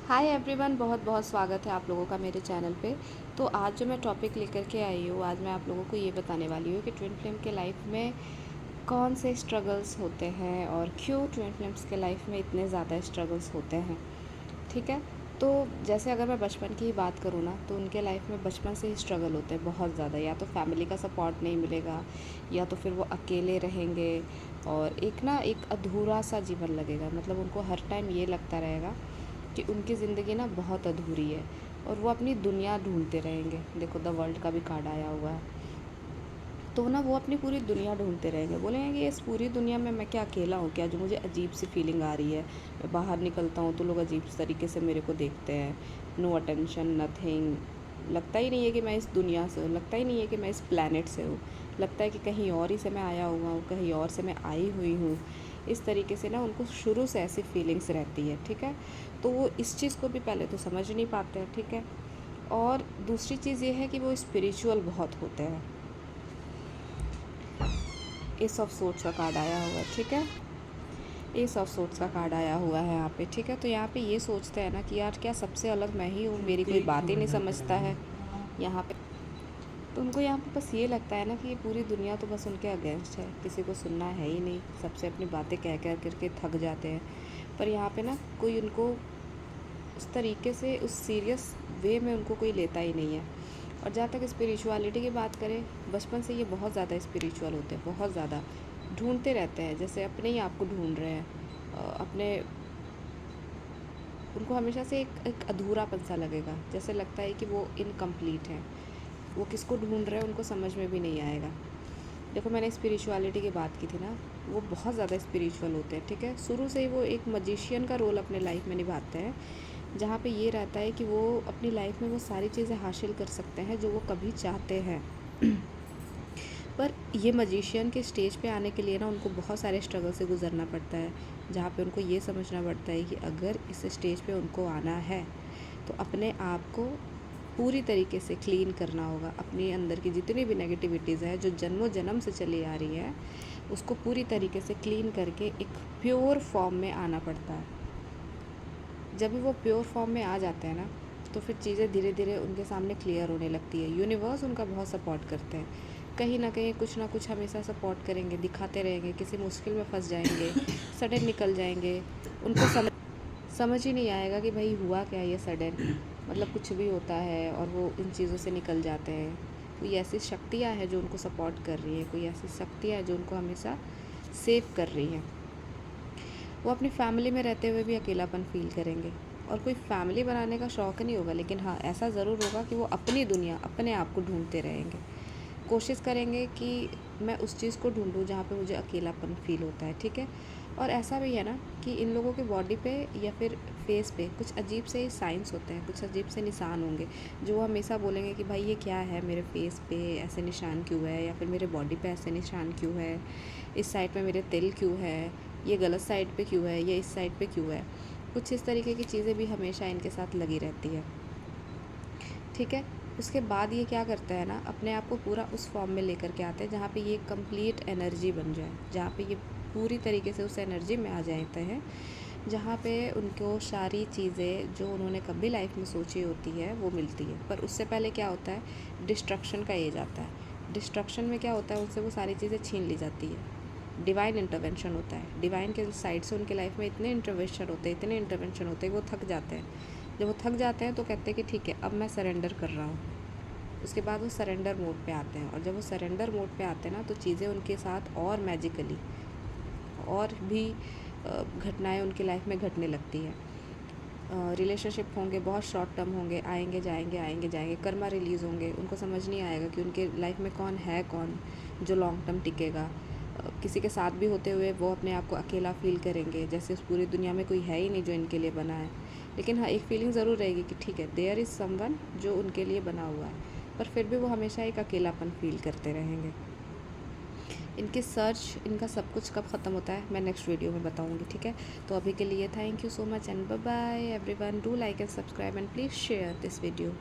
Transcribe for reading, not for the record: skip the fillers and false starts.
Hi everyone, बहुत बहुत स्वागत है आप लोगों का मेरे चैनल पे। तो आज जो मैं टॉपिक लेकर के आई हूँ, आज मैं आप लोगों को ये बताने वाली हूँ कि ट्विन फ्लेम के लाइफ में कौन से स्ट्रगल्स होते हैं और क्यों ट्विन फ्लेम्स के लाइफ में इतने ज़्यादा स्ट्रगल्स होते हैं। ठीक है। तो जैसे अगर मैं बचपन की ही बात करूँ ना, तो उनके लाइफ में बचपन से ही स्ट्रगल होते हैं बहुत ज़्यादा। या तो फैमिली का सपोर्ट नहीं मिलेगा, या तो फिर वो अकेले रहेंगे और एक अधूरा सा जीवन लगेगा। मतलब उनको हर टाइम ये लगता रहेगा कि उनकी ज़िंदगी ना बहुत अधूरी है और वो अपनी दुनिया ढूंढते रहेंगे। देखो, द वर्ल्ड का भी कार्ड आया हुआ है। तो ना वो अपनी पूरी दुनिया ढूंढते रहेंगे, बोलेंगे कि इस पूरी दुनिया में मैं क्या अकेला हूँ क्या, जो मुझे अजीब सी फीलिंग आ रही है। मैं बाहर निकलता हूँ तो लोग अजीब तरीके से मेरे को देखते हैं। No attention, nothing. लगता ही नहीं है कि मैं इस दुनिया से हूँ, लगता ही नहीं है कि मैं इस प्लानट से हूँ। लगता है कि कहीं और ही से मैं आया हुआ हूँ, कहीं और से मैं आई हुई हूँ। इस तरीके से ना उनको शुरू से ऐसी फीलिंग्स रहती है। ठीक है। तो वो इस चीज़ को भी पहले तो समझ नहीं पाते हैं। ठीक है। और दूसरी चीज़ ये है कि वो स्पिरिचुअल बहुत होते हैं। एस ऑफ सोर्ड्स का कार्ड आया हुआ है। ठीक है। एस ऑफ सोर्ड्स का कार्ड आया हुआ है यहाँ पे। ठीक है। तो यहाँ पे ये सोचते हैं ना कि यार क्या सबसे अलग मैं ही हूँ, मेरी कोई बात ही नहीं समझता है यहाँ पे। तो उनको यहाँ पे बस ये लगता है ना कि ये पूरी दुनिया तो बस उनके अगेंस्ट है, किसी को सुनना है ही नहीं, सबसे अपनी बातें कह कह करके थक जाते हैं। पर यहाँ पे ना कोई उनको उस तरीके से, उस सीरियस वे में उनको कोई लेता ही नहीं है। और जहाँ तक स्पिरिचुअलिटी की बात करें, बचपन से ये बहुत ज़्यादा स्पिरिचुअल होते हैं, बहुत ज़्यादा ढूंढते रहते हैं, जैसे अपने ही आप को ढूंढ रहे हैं। अपने उनको हमेशा से एक अधूरापन सा लगेगा, जैसे लगता है कि वो इनकम्प्लीट है। वो किसको ढूंढ रहे हैं उनको समझ में भी नहीं आएगा। देखो, मैंने स्पिरिचुअलिटी की बात की थी ना, वो बहुत ज़्यादा स्पिरिचुअल होते हैं। ठीक है। शुरू से ही वो एक मजिशियन का रोल अपने लाइफ में निभाते हैं, जहाँ पे ये रहता है कि वो अपनी लाइफ में वो सारी चीज़ें हासिल कर सकते हैं जो वो कभी चाहते हैं। पर ये मजिशियन के स्टेज पे आने के लिए ना उनको बहुत सारे स्ट्रगल से गुजरना पड़ता है, जहाँ पे उनको ये समझना पड़ता है कि अगर इस स्टेज पे उनको आना है तो अपने आप को पूरी तरीके से क्लीन करना होगा। अपने अंदर की जितनी भी नेगेटिविटीज़ है जो जन्मों जन्म से चली आ रही है, उसको पूरी तरीके से क्लीन करके एक प्योर फॉर्म में आना पड़ता है। जब भी वो प्योर फॉर्म में आ जाते हैं ना, तो फिर चीज़ें धीरे धीरे उनके सामने क्लियर होने लगती है। यूनिवर्स उनका बहुत सपोर्ट करते हैं, कहीं ना कहीं कुछ ना कुछ हमेशा सपोर्ट करेंगे, दिखाते रहेंगे। किसी मुश्किल में फंस जाएंगे, सडन निकल जाएंगे, उनको समझ ही नहीं आएगा कि भाई हुआ क्या ये सडन। मतलब कुछ भी होता है और वो इन चीज़ों से निकल जाते हैं। कोई ऐसी शक्तियाँ हैं जो उनको सपोर्ट कर रही है, कोई ऐसी शक्तियाँ हैं जो उनको हमेशा सेव कर रही हैं। वो अपनी फैमिली में रहते हुए भी अकेलापन फ़ील करेंगे, और कोई फैमिली बनाने का शौक़ नहीं होगा, लेकिन हाँ ऐसा ज़रूर होगा कि वो अपनी दुनिया, अपने आप को ढूंढते रहेंगे। कोशिश करेंगे कि मैं उस चीज़ को ढूंढूं जहाँ पे मुझे अकेलापन फ़ील होता है। ठीक है। और ऐसा भी है ना कि इन लोगों के बॉडी पे या फिर फेस पे कुछ अजीब से साइंस होते हैं, कुछ अजीब से निशान होंगे, जो वो हमेशा बोलेंगे कि भाई ये क्या है, मेरे फेस पे ऐसे निशान क्यों है, या फिर मेरे बॉडी पे ऐसे निशान क्यों है, इस साइड पे मेरे तिल क्यों है, ये गलत साइड पे क्यों है, ये इस साइड पे क्यों है। कुछ इस तरीके की चीज़ें भी हमेशा इनके साथ लगी रहती है। ठीक है। उसके बाद ये क्या करता है ना, अपने आप को पूरा उस फॉर्म में लेकर के आते हैं जहाँ पे ये कंप्लीट एनर्जी बन जाए, जहाँ पे ये पूरी तरीके से उस एनर्जी में आ जाते हैं, जहाँ पे उनको सारी चीज़ें जो उन्होंने कभी लाइफ में सोची होती है वो मिलती है। पर उससे पहले क्या होता है, डिस्ट्रक्शन का एज आता है। डिस्ट्रक्शन में क्या होता है, उनसे वो सारी चीज़ें छीन ली जाती है। डिवाइन इंटरवेंशन होता है, डिवाइन के साइड से उनके लाइफ में इतने इंटरवेंशन होते हैं, इतने इंटरवेंशन होते हैं, वो थक जाते हैं। जब वो थक जाते हैं तो कहते हैं कि ठीक है, अब मैं सरेंडर कर रहा हूँ। उसके बाद वो सरेंडर मोड पे आते हैं, और जब वो सरेंडर मोड पे आते हैं ना, तो चीज़ें उनके साथ और मैजिकली और भी घटनाएं उनकी लाइफ में घटने लगती है। रिलेशनशिप होंगे, बहुत शॉर्ट टर्म होंगे, आएंगे जाएंगे, आएंगे जाएंगे, कर्मा रिलीज़ होंगे। उनको समझ नहीं आएगा कि उनके लाइफ में कौन है, कौन जो लॉन्ग टर्म टिकेगा। किसी के साथ भी होते हुए वो अपने आप को अकेला फील करेंगे, जैसे उस पूरी दुनिया में कोई है ही नहीं जो इनके लिए बना है। लेकिन हाँ, एक फीलिंग ज़रूर रहेगी कि ठीक है, देयर इज़ समवन जो उनके लिए बना हुआ है, पर फिर भी वो हमेशा एक अकेलापन फील करते रहेंगे। इनकी सर्च, इनका सब कुछ कब ख़त्म होता है मैं नेक्स्ट वीडियो में बताऊंगी। ठीक है। तो अभी के लिए thank you so much and bye bye everyone. Do like and subscribe and please share this video.